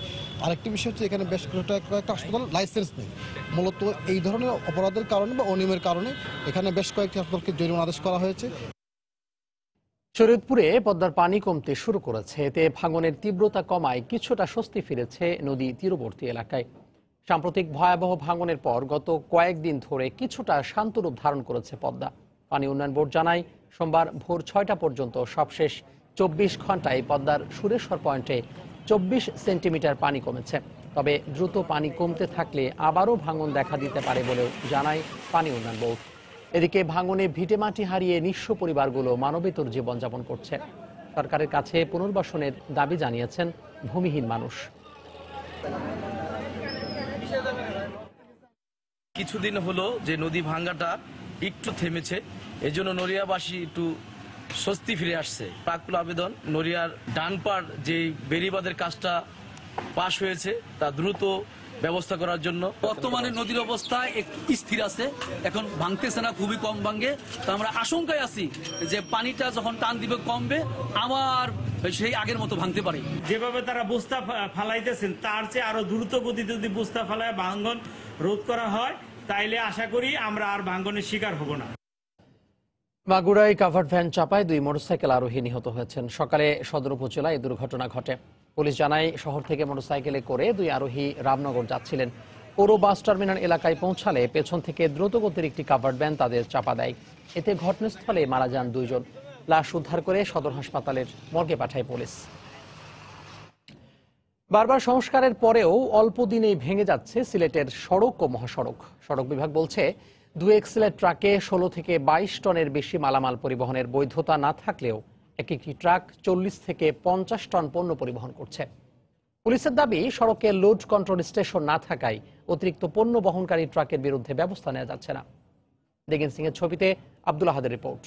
আরেকটি বিষয় হচ্ছে এখানে বেশ কয়েকটা হাসপাতাল লাইসেন্স নেই। মূলত এই ধরনের অপরাধের কারণে বা অনিয়মের কারণে এখানে বেশ কয়েকটি হাসপাতালকে জরিমানা আদেশ করা হয়েছে। শরীয়তপুরে পদ্মার পানি কমতে শুরু করেছে, এতে ভাঙনের তীব্রতা কমায় কিছুটা স্বস্তি ফিরেছে নদী তীরবর্তী এলাকায়। সাম্প্রতিক ভয়াবহ ভাঙনের পর গত কয়েকদিন ধরে কিছুটা শান্তরূপ ধারণ করেছে পদ্মা। পানি উন্নয়ন বোর্ড জানায়, সোমবার ভোর 6টা পর্যন্ত সবশেষ 24 ঘন্টায় পদ্মার সুরেশ্বর পয়েন্টে 24 সেন্টিমিটার পানি কমেছে। তবে দ্রুত পানি কমতে থাকলে আবারও ভাঙন দেখা দিতে পারে বলেও জানায় পানি উন্নয়ন বোর্ড। এদিকে ভাঙনে ভিটেমাটি হারিয়ে নিঃস্ব পরিবারগুলো মানবেতর জীবনযাপন করছে। সরকারের কাছে পুনর্বাসনের দাবি জানিয়েছেন ভূমিহীন মানুষ। কিছুদিন হলো যে নদী ভাঙ্গাটা একটু থেমেছে, এজন্য নড়িয়াবাসী একটু স্বস্তি ফিরে আসছে। প্রাকুল আবেদন, নড়িয়ার ডানপাড় যে বেড়িবাঁধের কাজটা পাশ হয়েছে তা দ্রুত ব্যবস্থা করার জন্য। বর্তমানে নদীর অবস্থা একটু স্থির আছে, এখন ভাঙতেছে না, খুবই কম ভাঙে। তো আমরা আশঙ্কায় আছি যে পানিটা যখন টান দিবে কমবে, আবার সেই আগের মতো ভাঙতে পারে। যেভাবে তারা বস্তা ফালাইতেছেন তার চেয়ে আরো দ্রুত গতিতে যদি বস্তা ফালায় ভাঙন রোধ করা হয়, তাইলে আশা করি আমরা আর ভাঙনের শিকার হব না। মাগুরায় কাভার্ড ভ্যান চাপায় 2 মোটরসাইকেল আরোহী নিহত হয়েছেন। সকালে সদর উপজেলায় এই দুর্ঘটনা ঘটে। পুলিশ জানায়, শহর থেকে মোটরসাইকেলে করে 2 আরোহী রামনগর যাচ্ছিলেন। পৌর বাস টার্মিনাল এলাকায় পৌঁছালে পেছন থেকে দ্রুতগতির একটি কাভার্ড ভ্যান তাদের চাপা দেয়। এতে ঘটনাস্থলে মারা যান 2 জন। লাশ উদ্ধার করে সদর হাসপাতালের মর্গে পাঠায় পুলিশ। বারবার সংস্কারের পরেও অল্প দিনেই ভেঙে যাচ্ছে সিলেটের সড়ক ও মহাসড়ক। সড়ক বিভাগ বলছে, 2 এক্সেলের ট্রাকে 16 থেকে 22 টনের বেশি মালামাল পরিবহনের বৈধতা না থাকলেও একটি ট্রাক 40 থেকে 50 টন পণ্য পরিবহন করছে। পুলিশের দাবি, সড়কে লোড কন্ট্রোল স্টেশন না থাকায় অতিরিক্ত পণ্য বহনকারী ট্রাকের বিরুদ্ধে ব্যবস্থা নেওয়া যাচ্ছে না। দেগেন সিং এর ছবিতে আব্দুল আহাদের রিপোর্ট।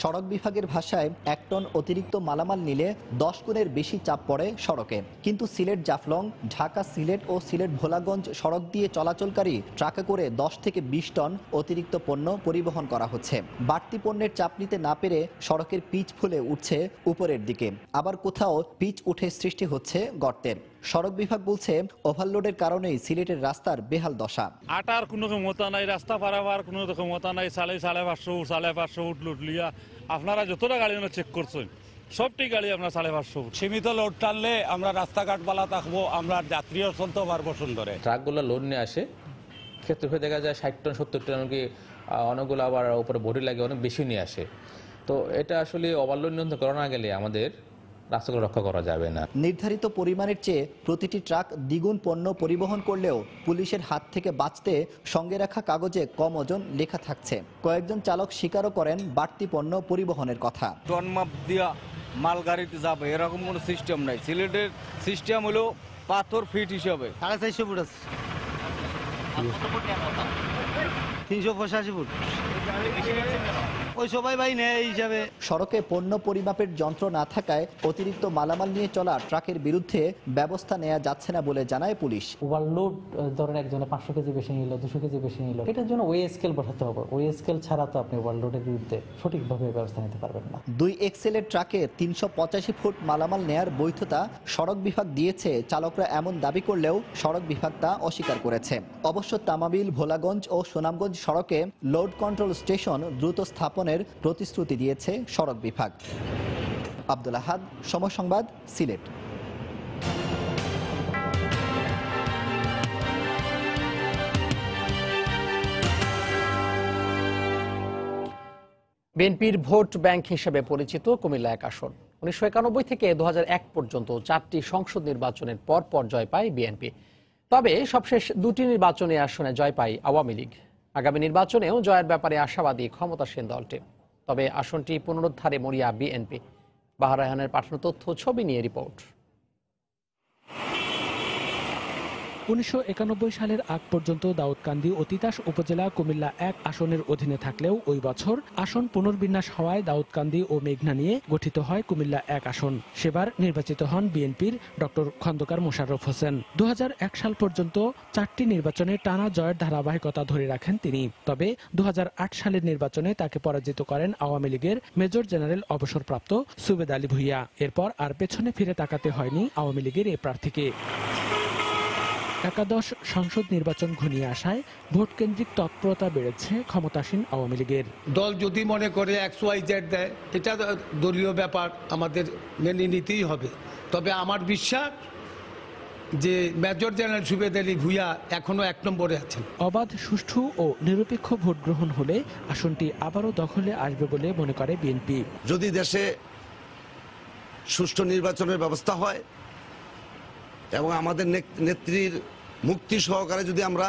সড়ক বিভাগের ভাষায় 1 টন অতিরিক্ত মালামাল নিলে 10 গুণের বেশি চাপ পড়ে সড়কে। কিন্তু সিলেট জাফলং, ঢাকা সিলেট ও সিলেট ভোলাগঞ্জ সড়ক দিয়ে চলাচলকারী ট্রাকে করে 10 থেকে 20 টন অতিরিক্ত পণ্য পরিবহন করা হচ্ছে। বাড়তি পণ্যের চাপ নিতে না পেরে সড়কের পিচ ফুলে উঠছে উপরের দিকে, আবার কোথাও পিচ উঠে সৃষ্টি হচ্ছে গর্তের। সড়ক বিভাগ বলছে, ওভারলোডের কারণেই সিলেটের রাস্তার বেহাল দশা। আটার কোনো ক্ষমতা নাই, রাস্তা পারাবার কোনো ক্ষমতা নাই। 550 550 উঠলুট লিয়া আপনারা যতটা গাড়ি চেক করছেন সবটি গাড়ি আমরা 550 সীমিত লোড টানলে আমরা রাস্তাঘাট বালা থাকবো, আমরা যাত্রীও চলতে পারবো সুন্দরে। ট্রাকগুলো লোড নিয়ে আসে, ক্ষেত্রে দেখা যায় 60 টন 70 টন, এমনকি অনেকগুলো আবার উপরে বডি লাগে অনেক বেশি নিয়ে আসে। তো এটা আসলে ওভারলোড নিয়ন্ত্রণ করা না গেলে আমাদের রাস্তাগুলো রক্ষা করা যাবে না। নির্ধারিত পরিমাণের চেয়ে প্রতিটি ট্রাক দ্বিগুণ পণ্য পরিবহন করলেও পুলিশের হাত থেকে বাঁচতে সঙ্গে রাখা কাগজে কম ওজন লেখা থাকছে। কয়েকজন চালক স্বীকারও করেন বাড়তি পণ্য পরিবহনের কথা। টন মাপ দিয়া মাল গাড়িতে যাবে এরকম কোনো সিস্টেম নাই। সিলেটের সিস্টেম হলো পাথর ফিট হিসাবে 450 ফুট আছে, 385 ফুট। ওই সবাই ভাই নেয় এই হিসাবে। সড়কে পণ্য পরিমাপের যন্ত্র না থাকায় অতিরিক্ত মালামাল নিয়ে চলা ট্রাকের বিরুদ্ধে ব্যবস্থা নেওয়া যাচ্ছে না বলে জানায় পুলিশ। ওভারলোড ধরেন একজনে 500 কেজি বেশি নিল, 200 কেজি বেশি নিল, এটার জন্য ওয়ে স্কেল বসাতে হবে। ওয়ে স্কেল ছাড়া তো আপনি ওভারলোডের বিরুদ্ধে সঠিকভাবে ব্যবস্থা নিতে পারবেন না। 2 এক্সেলের ট্রাকে 385 ফুট মালামাল নেয়ার বৈধতা সড়ক বিভাগ দিয়েছে। চালকরা এমন দাবি করলেও সড়ক বিভাগ তা অস্বীকার করেছে। অবশ্য তামাবিল, ভোলাগঞ্জ ও সুনামগঞ্জ সড়কে লোড কন্ট্রোল স্টেশন দ্রুত স্থাপনের প্রতিশ্রুতি দিয়েছে সড়ক বিভাগ। আব্দুল আহাদ, সময় সংবাদ, সিলেট। বিএনপির ভোট ব্যাংক হিসেবে পরিচিত কুমিল্লা 1 আসন 1991 থেকে 2001 পর্যন্ত 4টি সংসদ নির্বাচনের পর জয় পায় বিএনপি। তবে সবশেষ 2টি নির্বাচনে আসনে জয় পায় আওয়ামী লীগ। আগামী নির্বাচনেও জয়ের ব্যাপারে আশাবাদী ক্ষমতাসীন দলটি। তবে আসনটি পুনরুদ্ধারে মরিয়া বিএনপি। বাহার রায়হানের পাঠানো তথ্য ছবি নিয়ে রিপোর্ট। 1991 সালের আগ পর্যন্ত দাউদকান্দি ও তিতাস উপজেলা কুমিল্লা 1 আসনের অধীনে থাকলেও ওই বছর আসন পুনর্বিন্যাস হওয়ায় দাউদকান্দি ও মেঘনা নিয়ে গঠিত হয় কুমিল্লা 1 আসন। সেবার নির্বাচিত হন বিএনপির ডক্টর খন্দকার মোশাররফ হোসেন। 2001 সাল পর্যন্ত 4টি নির্বাচনে টানা জয়ের ধারাবাহিকতা ধরে রাখেন তিনি। তবে 2008 সালের নির্বাচনে তাকে পরাজিত করেন আওয়ামী লীগের মেজর জেনারেল অবসরপ্রাপ্ত সুবেদ আলী ভুইয়া। এরপর আর পেছনে ফিরে তাকাতে হয়নি আওয়ামী লীগের এই প্রার্থীকে। একাদশ সংসদ নির্বাচন ঘনিয়ে আসায় ভোট কেন্দ্রিক তৎপরতা বেড়েছে ক্ষমতাসীন আওয়ামী লীগের। দল যদি মনে করে XYZ দেয়, এটা দলীয় ব্যাপার, আমাদের মেনে নিতেই হবে। তবে আমার বিশ্বাস যে মেজর জেনারেল সুবেদ আলী ভুইয়া এখনো 1 নম্বরে আছেন। অবাধ, সুষ্ঠু ও নিরপেক্ষ ভোট গ্রহণ হলে আসনটি আবারও দখলে আসবে বলে মনে করে বিএনপি। যদি দেশে সুষ্ঠু নির্বাচনের ব্যবস্থা হয় এবং আমাদের নেত্রীর মুক্তি সহকারে যদি আমরা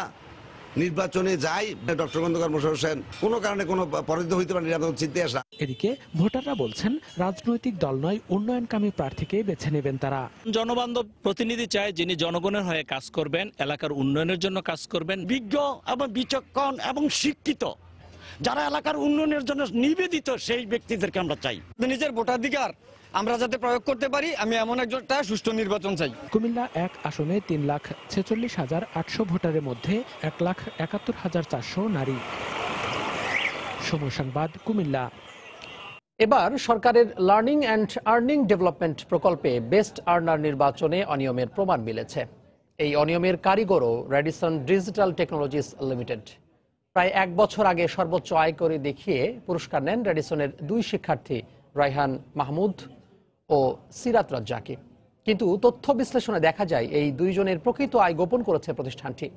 নির্বাচনে যাই, ডক্টর খন্দকার মোশাররফ হোসেন কোনো কারণে কোনো পরাজিত হইতে পারেন এরকম চিন্তা আসা। এদিকে ভোটাররা বলছেন রাজনৈতিক দল নয়, উন্নয়নকামী প্রার্থীকে বেছে নেবেন তারা। জনবান্ধব প্রতিনিধি চায় যিনি জনগণের হয়ে কাজ করবেন, এলাকার উন্নয়নের জন্য কাজ করবেন, বিজ্ঞ এবং বিচক্ষণ এবং শিক্ষিত, যারা এলাকার উন্নয়নের জন্য নিবেদিত, সেই ব্যক্তিদেরকে আমরা চাই। নিজের ভোটাধিকার আমরা যাতে প্রয়োগ করতে পারি, আমি এমন একটা সুষ্ঠু নির্বাচন চাই। কুমিল্লা 1 আসনে 3,46,800 ভোটারের মধ্যে 1,71,400 নারী। সময় সংবাদ, কুমিল্লা। এবার সরকারের লার্নিং অ্যান্ড আর্নিং ডেভেলপমেন্ট প্রকল্পে বেস্ট আর্নার নির্বাচনে অনিয়মের প্রমাণ মিলেছে। এই অনিয়মের কারিগরও রেডিসন ডিজিটাল টেকনোলজিস লিমিটেড। প্রায় 1 বছর আগে সর্বোচ্চ আয় করে দেখিয়ে পুরস্কার নেন রেডিসনের 2 শিক্ষার্থী রায়হান মাহমুদ ও সিরাত রাজ্জাকি। কিন্তু তথ্য বিশ্লেষণে দেখা যায় এই 2 জনের প্রকৃত আয় গোপন করেছে প্রতিষ্ঠানটি।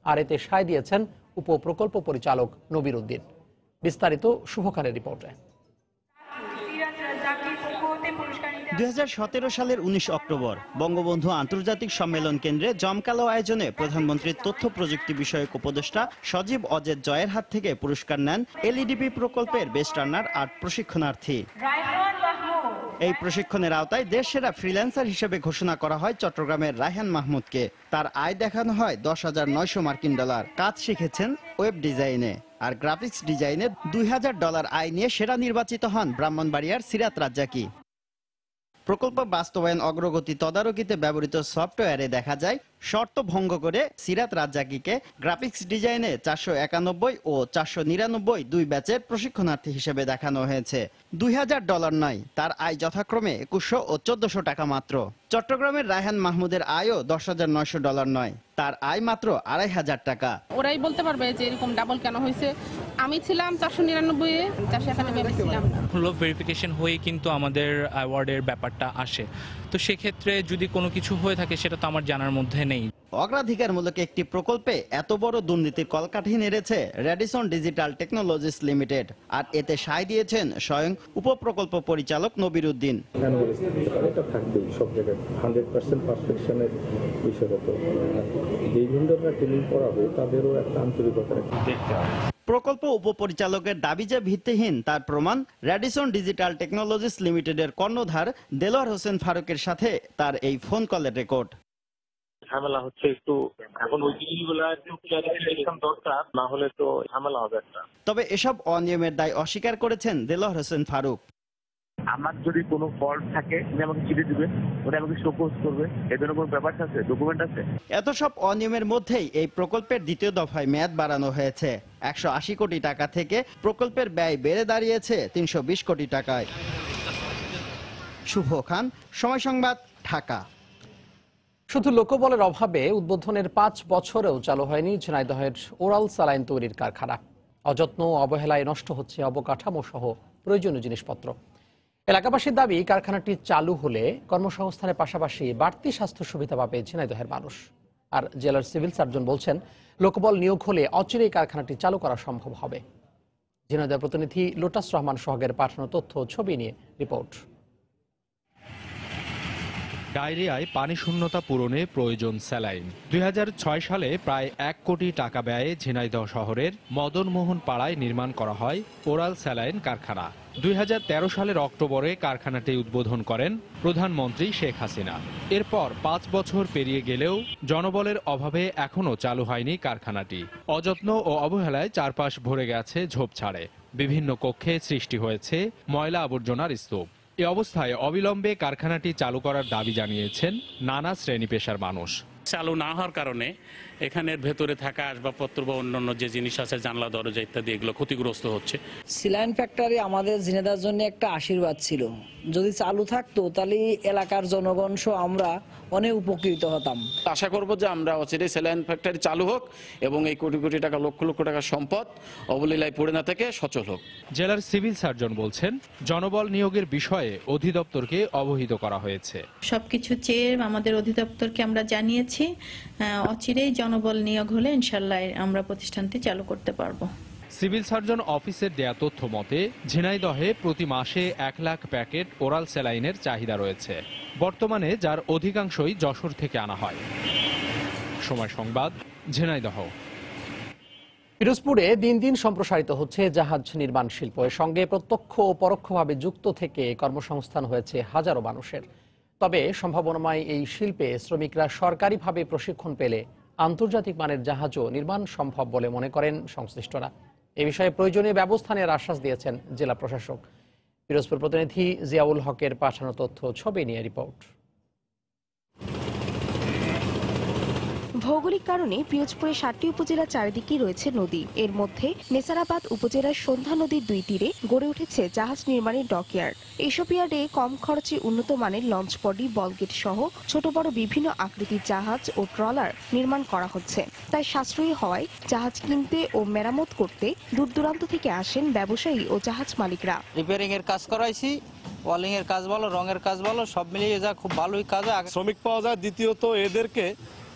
আর এতে সায় দিয়েছেন উপপ্রকল্প পরিচালক নবির উদ্দিন। বিস্তারিত শুভখানের রিপোর্টে। 2017 সালের 19 অক্টোবর বঙ্গবন্ধু আন্তর্জাতিক সম্মেলন কেন্দ্রে জমকালো আয়োজনে প্রধানমন্ত্রীর তথ্য প্রযুক্তি বিষয়ক উপদেষ্টা সজীব অজেদ জয়ের হাত থেকে পুরস্কার নেন এলইডিপি প্রকল্পের বেস্ট আর্নার 8 প্রশিক্ষণার্থী। এই প্রশিক্ষণের আওতায় দেশসেরা ফ্রিল্যান্সার হিসেবে ঘোষণা করা হয় চট্টগ্রামের রায়হান মাহমুদকে। তার আয় দেখানো হয় $10,900 মার্কিন। কাজ শিখেছেন ওয়েব ডিজাইনে আর গ্রাফিক্স ডিজাইনে $2,000 আয় নিয়ে সেরা নির্বাচিত হন ব্রাহ্মণবাড়িয়ার সিরাত রাজ্জাকি। প্রকল্প বাস্তবায়ন অগ্রগতি তদারকিতে ব্যবহৃত সফটওয়্যারে দেখা যায় শর্ত ভঙ্গ করে সিরাত রাজ্জাকিকে গ্রাফিক্স ডিজাইনে 491 ও 499 2 ব্যাচের প্রশিক্ষণার্থী হিসেবে দেখানো হয়েছে। $2,000 নয়, তার আয় যথাক্রমে 2100 ও 1400 টাকা মাত্র। চট্টগ্রামের রায়হান মাহমুদের আয়ও $10,900 নয়, তার আয় মাত্র 2,500 টাকা। ওরাই বলতে পারবে যে এরকম ডাবল কেন হয়েছে। আমি ছিলাম 499 এ, 491 ছিলাম। হলো ভেরিফিকেশন হয়ে কিন্তু আমাদের অ্যাওয়ার্ডের ব্যাপারটা আসে। তো সেক্ষেত্রে যদি কোনো কিছু হয়ে থাকে সেটা তো আমার জানার মধ্যে নেই। অগ্রাধিকারমূলক একটি প্রকল্পে এত বড় দুর্নীতির কলকাঠি নেড়েছে রেডিসন ডিজিটাল টেকনোলজিস লিমিটেড। আর এতে সায় দিয়েছেন স্বয়ং উপপ্রকল্প পরিচালক নবির উদ্দিন। এটা থাকবেই সব জায়গায় 100% পারফেকশনের বিষয়গত। যেই ভেন্ডররা ট্রেনিং করাবে তাদেরও একটা আন্তরিকতা দেখতে হবে। প্রকল্প উপপরিচালকের দাবি যে ভিত্তিহীন তার প্রমাণ রেডিসন ডিজিটাল টেকনোলজিস লিমিটেডের কর্ণধার দেলোয়ার হোসেন ফারুকের সাথে তার এই ফোন কলের রেকর্ড। ঝামেলা হচ্ছে একটু। এখন ওই জিনিসগুলো একটু ক্লারিফিকেশন দরকার, না হলে তো ঝামেলা হবে একটা। তবে এসব অনিয়মের দায় অস্বীকার করেছেন দেলোয়ার হোসেন ফারুক। আমার যদি কোনো ফল্ট থাকে উনি আমাকে চিঠি দিবে, উনি আমাকে শোকজ করবে, এর জন্য কোনো ব্যাপার আছে, ডকুমেন্ট আছে। এত সব অনিয়মের মধ্যেই এই প্রকল্পের দ্বিতীয় দফায় মেয়াদ বাড়ানো হয়েছে। 180 কোটি টাকা থেকে প্রকল্পের ব্যয় বেড়ে দাঁড়িয়েছে 320 কোটি টাকায়। শুভ খান, সময় সংবাদ, ঢাকা। শুধু লোকবলের অভাবে উদ্বোধনের 5 বছরেও চালু হয়নি ঝিনাইদহের ওরাল স্যালাইন তৈরির কারখানা। অযত্ন ও অবহেলায় নষ্ট হচ্ছে অবকাঠামো সহ প্রয়োজনীয় জিনিসপত্র। এলাকাবাসীর দাবি, কারখানাটি চালু হলে কর্মসংস্থানের পাশাপাশি বাড়তি স্বাস্থ্য সুবিধা পাবে ঝিনাইদহের মানুষ। আর জেলার সিভিল সার্জন বলছেন, লোকবল নিয়োগ হলে অচিরেই কারখানাটি চালু করা সম্ভব হবে। ঝিনাইদহ প্রতিনিধি লোটাস রহমান সোহাগের পাঠানো তথ্য ছবি নিয়ে রিপোর্ট। ডায়রিয়ায় পানি শূন্যতা পূরণে প্রয়োজন স্যালাইন। 2006 সালে প্রায় 1 কোটি টাকা ব্যয়ে ঝিনাইদহ শহরের মদনমোহন পাড়ায় নির্মাণ করা হয় ওরাল স্যালাইন কারখানা। 2013 সালের অক্টোবরে কারখানাটি উদ্বোধন করেন প্রধানমন্ত্রী শেখ হাসিনা। এরপর 5 বছর পেরিয়ে গেলেও জনবলের অভাবে এখনও চালু হয়নি কারখানাটি। অযত্ন ও অবহেলায় চারপাশ ভরে গেছে ঝোপঝাড়ে। বিভিন্ন কক্ষে সৃষ্টি হয়েছে ময়লা আবর্জনার স্তূপ। এ অবস্থায় অবিলম্বে কারখানাটি চালু করার দাবি জানিয়েছেন নানা শ্রেণী পেশার মানুষ। চালু না হওয়ার কারণে এখানের ভেতরে থাকা আসবাবপত্র বা অন্যান্য যে জিনিস আছে, জানলা দরজা ইত্যাদি, এগুলো ক্ষতিগ্রস্ত হচ্ছে। স্যালাইন ফ্যাক্টরি আমাদের ঝিনাইদহের জন্য একটা আশীর্বাদ ছিল। যদি চালু থাকতো তাহলে এলাকার জনগণ সহ আমরা অনেক উপকৃত হতাম। আশা করব যে আমরা অচিরেই স্যালাইন ফ্যাক্টরি চালু হোক এবং এই কোটি কোটি টাকা, লক্ষ লক্ষ টাকার সম্পদ অবলীলায় পড়ে না থেকে সচল হোক। জেলার সিভিল সার্জন বলছেন, জনবল নিয়োগের বিষয়ে অধিদপ্তরকে অবহিত করা হয়েছে। সবকিছু চেয়ে আমাদের অধিদপ্তরকে আমরা জানিয়েছি, অচিরেই জনবল নিয়োগ হলে ইনশাল্লাহ আমরা প্রতিষ্ঠানটি চালু করতে পারবো। সিভিল সার্জন অফিসের দেয়া তথ্য মতে ঝিনাইদহে প্রতি মাসে 1 লাখ প্যাকেট ওরাল স্যালাইনের চাহিদা রয়েছে, বর্তমানে যার অধিকাংশই যশোর থেকে আনা হয়। সময় সংবাদ, ঝিনাইদহ। পিরোজপুরে দিন দিন সম্প্রসারিত হচ্ছে জাহাজ নির্মাণ শিল্প। এর সঙ্গে প্রত্যক্ষ ও পরোক্ষভাবে যুক্ত থেকে কর্মসংস্থান হয়েছে হাজারো মানুষের। তবে সম্ভাবনাময় এই শিল্পে শ্রমিকরা সরকারিভাবে প্রশিক্ষণ পেলে আন্তর্জাতিক মানের জাহাজও নির্মাণ সম্ভব বলে মনে করেন সংশ্লিষ্টরা। এ বিষয়ে প্রয়োজনীয় ব্যবস্থা নেওয়ার আশ্বাস দিয়েছেন জেলা প্রশাসক। পিরোজপুর প্রতিনিধি জিয়াউল হকের পাঠানো তথ্য ছবি নিয়ে রিপোর্ট। ভৌগোলিক কারণে পিরোজপুরের 7টি উপজেলার চারিদিকেই রয়েছে নদী। এর মধ্যে নেসারাবাদ উপজেলার সন্ধ্যা নদীর 2 তীরে গড়ে উঠেছে জাহাজ নির্মাণের ডকইয়ার্ড। এইসব ইয়ার্ডে কম খরচে উন্নত মানের লঞ্চ বডি, বলগেট সহ ছোট বড় বিভিন্ন আকৃতির জাহাজ ও ট্রলার নির্মাণ করা হচ্ছে। তাই সাশ্রয়ী হওয়ায় জাহাজ কিনতে ও মেরামত করতে দূর দূরান্ত থেকে আসেন ব্যবসায়ী ও জাহাজ মালিকরা। রিপেয়ারিং এর কাজ করাইছি, ওয়ালিং এর কাজ বলো, রঙের কাজ বলো, সব মিলিয়ে যা খুব ভালোই কাজ। শ্রমিক পাওয়া যায়, দ্বিতীয়ত এদেরকে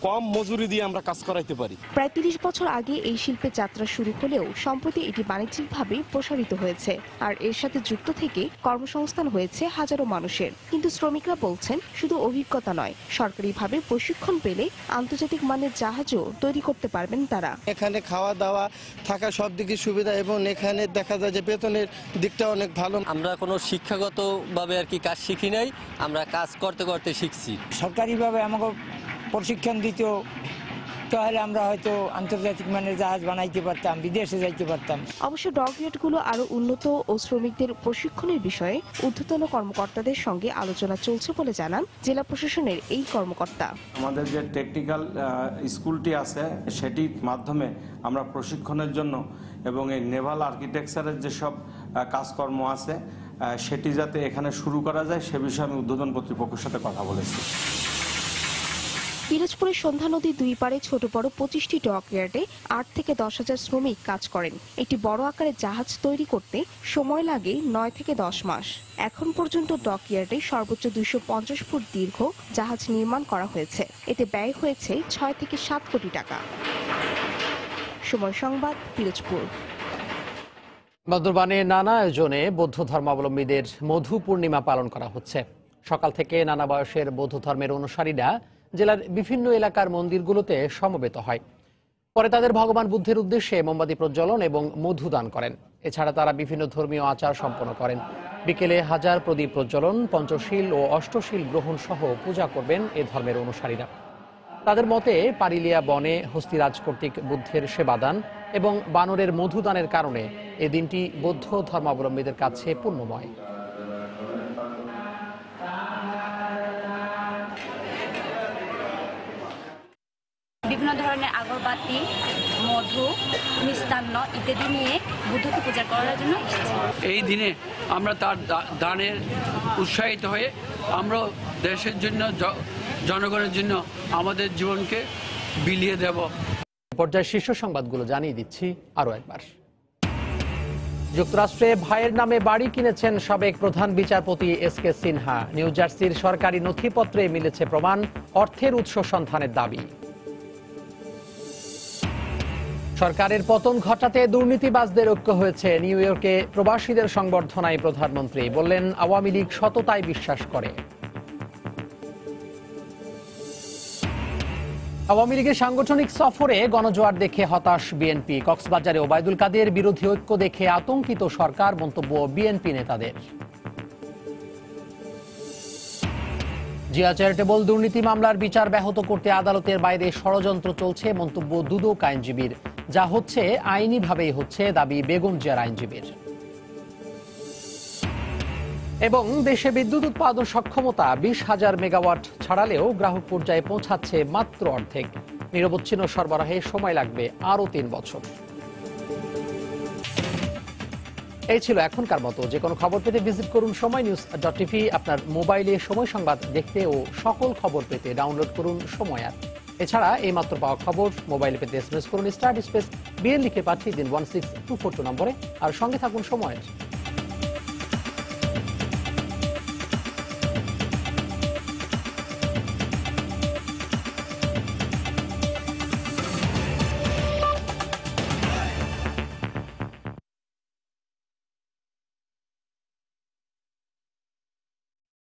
কম মজুরি দিয়ে আমরা কাজ করাইতে পারি। প্রায় 30 বছর আগে এই শিল্পের যাত্রা শুরু হলেও সম্প্রতি এটি বাণিজ্যিকভাবে প্রসারিত হয়েছে। আর এর সাথে যুক্ত থেকে কর্মসংস্থান হয়েছে হাজারো মানুষের। কিন্তু শ্রমিকরা বলছেন, শুধু অভিজ্ঞতা নয়, সরকারিভাবে প্রশিক্ষণ পেলে আন্তর্জাতিক মানের জাহাজও তৈরি করতে পারবেন তারা। এখানে খাওয়া দাওয়া থাকা সব দিকে সুবিধা এবং এখানে দেখা যায় যে বেতনের দিকটা অনেক ভালো। আমরা কোনো শিক্ষাগতভাবে আর কি কাজ শিখি নাই, আমরা কাজ করতে করতে শিখছি। সরকারিভাবে আমাকে প্রশিক্ষণ দিত, তাহলে আমরা হয়তো আন্তর্জাতিক মানের জাহাজ বানাইতে পারতাম, বিদেশে যাইতে পারতাম। অবশ্য ডকইয়ার্ডগুলো আরো উন্নত ও শ্রমিকদের প্রশিক্ষণের বিষয়ে ঊর্ধ্বতন কর্মকর্তাদের সঙ্গে আলোচনা চলছে বলে জানান জেলা প্রশাসনের এই কর্মকর্তা। আমাদের যে টেকনিক্যাল স্কুলটি আছে, সেটির মাধ্যমে আমরা প্রশিক্ষণের জন্য এবং এই নেভাল আর্কিটেকচারের যেসব কাজকর্ম আছে সেটি যাতে এখানে শুরু করা যায়, সে বিষয়ে আমি ঊর্ধ্বতন কর্তৃপক্ষের সাথে কথা বলেছি। পিরোজপুরের সন্ধ্যা নদীর 2 পারে ছোট বড় 25টি ডকইয়ার্ডে 8 থেকে 10,000 শ্রমিক কাজ করেন। একটি বড় আকারের জাহাজ তৈরি করতে সময় লাগে 9 থেকে 10 মাস। এখন পর্যন্ত ডকইয়ার্ডে সর্বোচ্চ 250 ফুট দীর্ঘ জাহাজ নির্মাণ করা হয়েছে। এতে ব্যয় হয়েছে 6 থেকে 7 কোটি টাকা। সময় সংবাদ, পিরোজপুর। বান্দরবানে নানা আয়োজনে বৌদ্ধ ধর্মাবলম্বীদের মধু পূর্ণিমা পালন করা হচ্ছে। সকাল থেকে নানা বয়সের বৌদ্ধ ধর্মের অনুসারীরা জেলার বিভিন্ন এলাকার মন্দিরগুলোতে সমবেত হয়। পরে তাদের ভগবান বুদ্ধের উদ্দেশ্যে মোমবাতি প্রজ্বলন এবং মধু দান করেন। এছাড়া তারা বিভিন্ন ধর্মীয় আচার সম্পন্ন করেন। বিকেলে 1000 প্রদীপ প্রজ্বলন, পঞ্চশীল ও অষ্টশীল গ্রহণ সহ পূজা করবেন এ ধর্মের অনুসারীরা। তাদের মতে পারিলিয়া বনে হস্তিরাজ কর্তৃক বুদ্ধের সেবাদান এবং বানরের মধুদানের কারণে এই দিনটি বৌদ্ধ ধর্মাবলম্বীদের কাছে পুণ্যময়। বিভিন্ন ধরনের আগরবাতি, মধু, মিষ্টান্ন ইত্যাদি নিয়ে বুদ্ধকে পূজা করার জন্য এসেছি। এই দিনে আমরা তার দানের উৎসাহিত হয়ে আমরা দেশের জন্য, জনগণের জন্য আমাদের জীবনকে বিলিয়ে দেব। পর্যায়ে শীর্ষ সংবাদগুলো জানিয়ে দিচ্ছি আরো একবার। যুক্তরাষ্ট্রে ভাইয়ের নামে বাড়ি কিনেছেন সাবেক প্রধান বিচারপতি এস.কে. সিনহা। নিউ জার্সির সরকারি নথিপত্রে মিলেছে প্রমাণ, অর্থের উৎস সন্ধানের দাবি। সরকারের পতন ঘটাতে দুর্নীতিবাজদের ঐক্য হয়েছে। নিউ ইয়র্কে প্রবাসীদের সংবর্ধনায় প্রধানমন্ত্রী বললেন, আওয়ামী লীগ সততায় বিশ্বাস করে। আওয়ামী লীগের সাংগঠনিক সফরে গণজোয়ার দেখে হতাশ বিএনপি। কক্সবাজারে ওবায়দুল কাদের বিরোধী ঐক্য দেখে আতঙ্কিত সরকার, মন্তব্য বিএনপি নেতাদের। জিয়া চ্যারিটেবল দুর্নীতি মামলার বিচার ব্যাহত করতে আদালতের বাইরে ষড়যন্ত্র চলছে, মন্তব্য দুদক আইনজীবীর। যা হচ্ছে আইনিভাবেই হচ্ছে, দাবি বেগম জিয়ার আইনজীবীর। এবং দেশে বিদ্যুৎ উৎপাদন সক্ষমতা 20,000 মেগাওয়াট ছাড়ালেও গ্রাহক পর্যায়ে পৌঁছাচ্ছে মাত্র অর্ধেক। নিরবচ্ছিন্ন সরবরাহে সময় লাগবে আরও 3 বছর। এই ছিল এখনকার মতো। যে কোনো খবর পেতে ভিজিট করুন সময়নিউজ.tv। আপনার মোবাইলে সময় সংবাদ দেখতে ও সকল খবর পেতে ডাউনলোড করুন সময় অ্যাপ। এছাড়া এই মাত্র পাওয়া খবর মোবাইলে পেতে SMS করুন *BN লিখে পাঠিয়ে দিন 16242 নম্বরে। আর সঙ্গে থাকুন সময়ের।